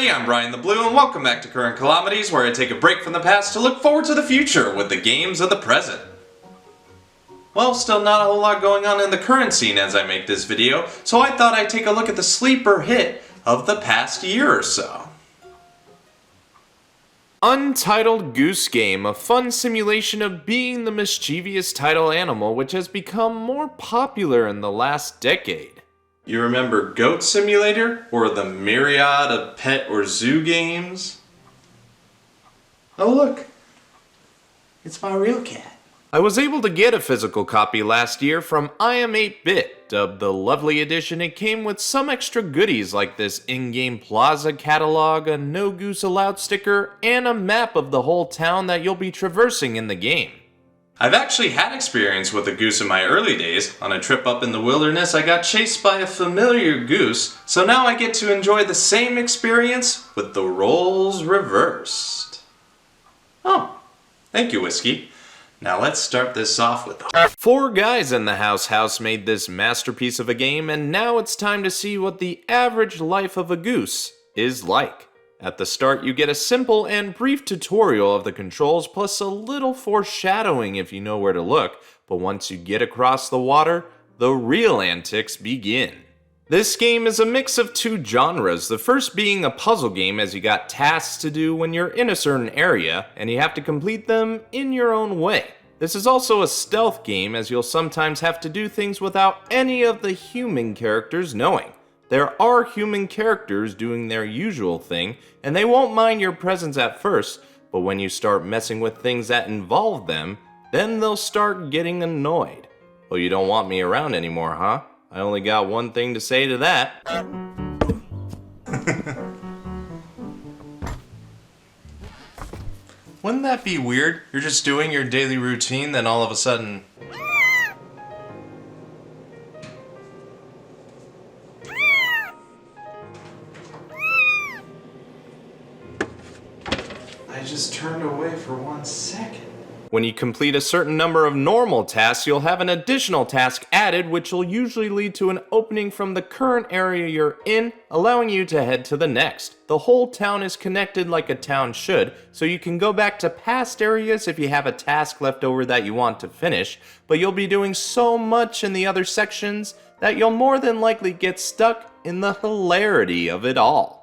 everybody, I'm BrianTheBlue and welcome back to Current Calamities, where I take a break from the past to look forward to the future with the games of the present. Well, still not a whole lot going on in the current scene as I make this video, so I thought I'd take a look at the sleeper hit of the past year or so. Untitled Goose Game, a fun simulation of being the mischievous title animal which has become more popular in the last decade. You remember Goat Simulator, or the myriad of pet or zoo games? Oh look, it's my real cat. I was able to get a physical copy last year from I Am 8-Bit. Dubbed the Lovely Edition, it came with some extra goodies like this in-game plaza catalog, a No Goose Allowed sticker, and a map of the whole town that you'll be traversing in the game. I've actually had experience with a goose in my early days. On a trip up in the wilderness, I got chased by a familiar goose, so now I get to enjoy the same experience with the roles reversed. Oh, thank you, Whiskey. Now let's start this off with... 4 guys in the house made this masterpiece of a game, and now it's time to see what the average life of a goose is like. At the start, you get a simple and brief tutorial of the controls, plus a little foreshadowing if you know where to look, but once you get across the water, the real antics begin. This game is a mix of 2 genres, the first being a puzzle game as you got tasks to do when you're in a certain area, and you have to complete them in your own way. This is also a stealth game as you'll sometimes have to do things without any of the human characters knowing. There are human characters doing their usual thing, and they won't mind your presence at first, but when you start messing with things that involve them, then they'll start getting annoyed. Well, you don't want me around anymore, huh? I only got one thing to say to that. Wouldn't that be weird? You're just doing your daily routine, then all of a sudden... I just turned away for 1 second. When you complete a certain number of normal tasks, you'll have an additional task added, which will usually lead to an opening from the current area you're in, allowing you to head to the next. The whole town is connected like a town should, so you can go back to past areas if you have a task left over that you want to finish, but you'll be doing so much in the other sections that you'll more than likely get stuck in the hilarity of it all.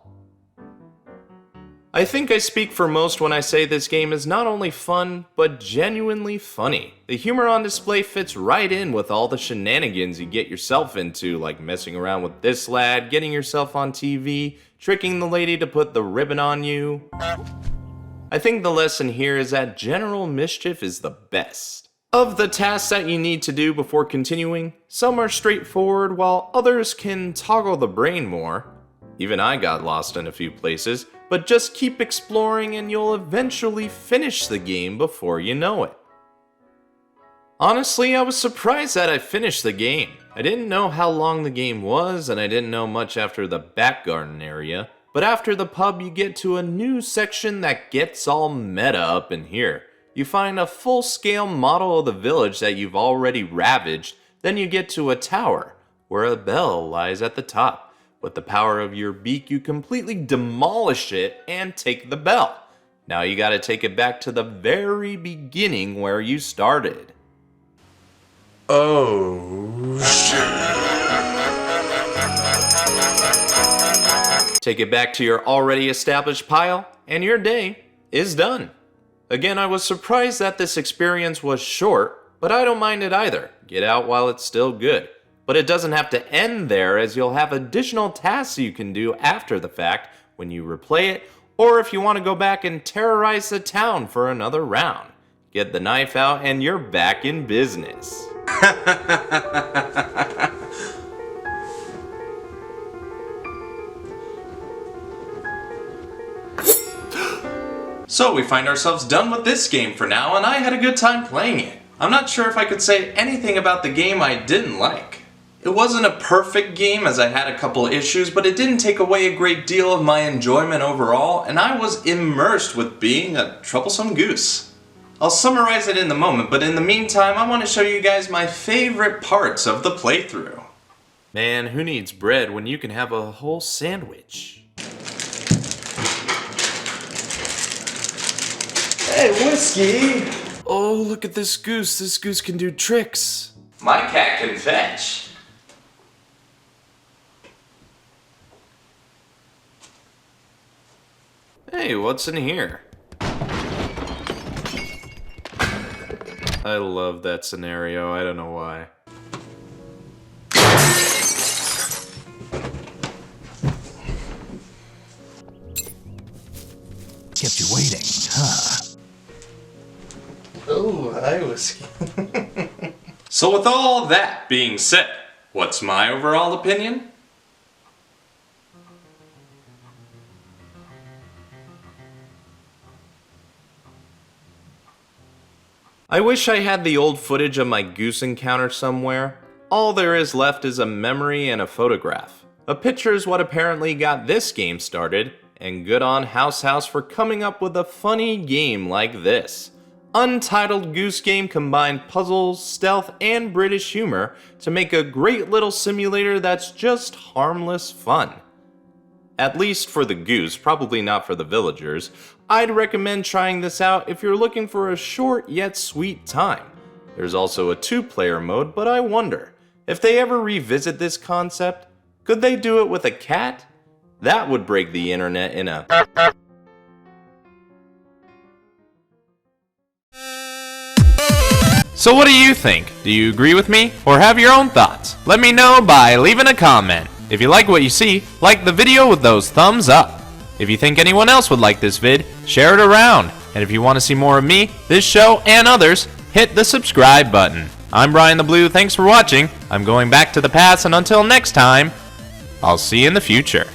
I think I speak for most when I say this game is not only fun, but genuinely funny. The humor on display fits right in with all the shenanigans you get yourself into, like messing around with this lad, getting yourself on TV, tricking the lady to put the ribbon on you. I think the lesson here is that general mischief is the best. Of the tasks that you need to do before continuing, some are straightforward while others can toggle the brain more. Even I got lost in a few places, but just keep exploring and you'll eventually finish the game before you know it. Honestly, I was surprised that I finished the game. I didn't know how long the game was, and I didn't know much after the back garden area, but after the pub you get to a new section that gets all meta up in here. You find a full-scale model of the village that you've already ravaged, then you get to a tower, where a bell lies at the top. With the power of your beak, you completely demolish it and take the bell. Now you gotta take it back to the very beginning where you started. Oh, shit. Take it back to your already established pile, and your day is done. Again, I was surprised that this experience was short, but I don't mind it either. Get out while it's still good. But it doesn't have to end there, as you'll have additional tasks you can do after the fact when you replay it, or if you want to go back and terrorize the town for another round. Get the knife out and you're back in business. So we find ourselves done with this game for now, and I had a good time playing it. I'm not sure if I could say anything about the game I didn't like. It wasn't a perfect game as I had a couple issues, but it didn't take away a great deal of my enjoyment overall, and I was immersed with being a troublesome goose. I'll summarize it in the moment, but in the meantime I want to show you guys my favorite parts of the playthrough. Man, who needs bread when you can have a whole sandwich? Hey, Whiskey! Oh, look at this goose. This goose can do tricks. My cat can fetch. Hey, what's in here? I love that scenario. I don't know why. Kept you waiting, huh? Oh, hi, Whiskey. So with all that being said, what's my overall opinion? I wish I had the old footage of my goose encounter somewhere. All there is left is a memory and a photograph. A picture is what apparently got this game started, and good on House for coming up with a funny game like this. Untitled Goose Game combined puzzles, stealth, and British humor to make a great little simulator that's just harmless fun. At least for the goose, probably not for the villagers. I'd recommend trying this out if you're looking for a short yet sweet time. There's also a 2-player mode, but I wonder, if they ever revisit this concept, could they do it with a cat? That would break the internet in a... So what do you think? Do you agree with me, or have your own thoughts? Let me know by leaving a comment. If you like what you see, like the video with those thumbs up. If you think anyone else would like this vid, share it around. And if you want to see more of me, this show, and others, hit the subscribe button. I'm BrianTheBlue, thanks for watching. I'm going back to the past, and until next time, I'll see you in the future.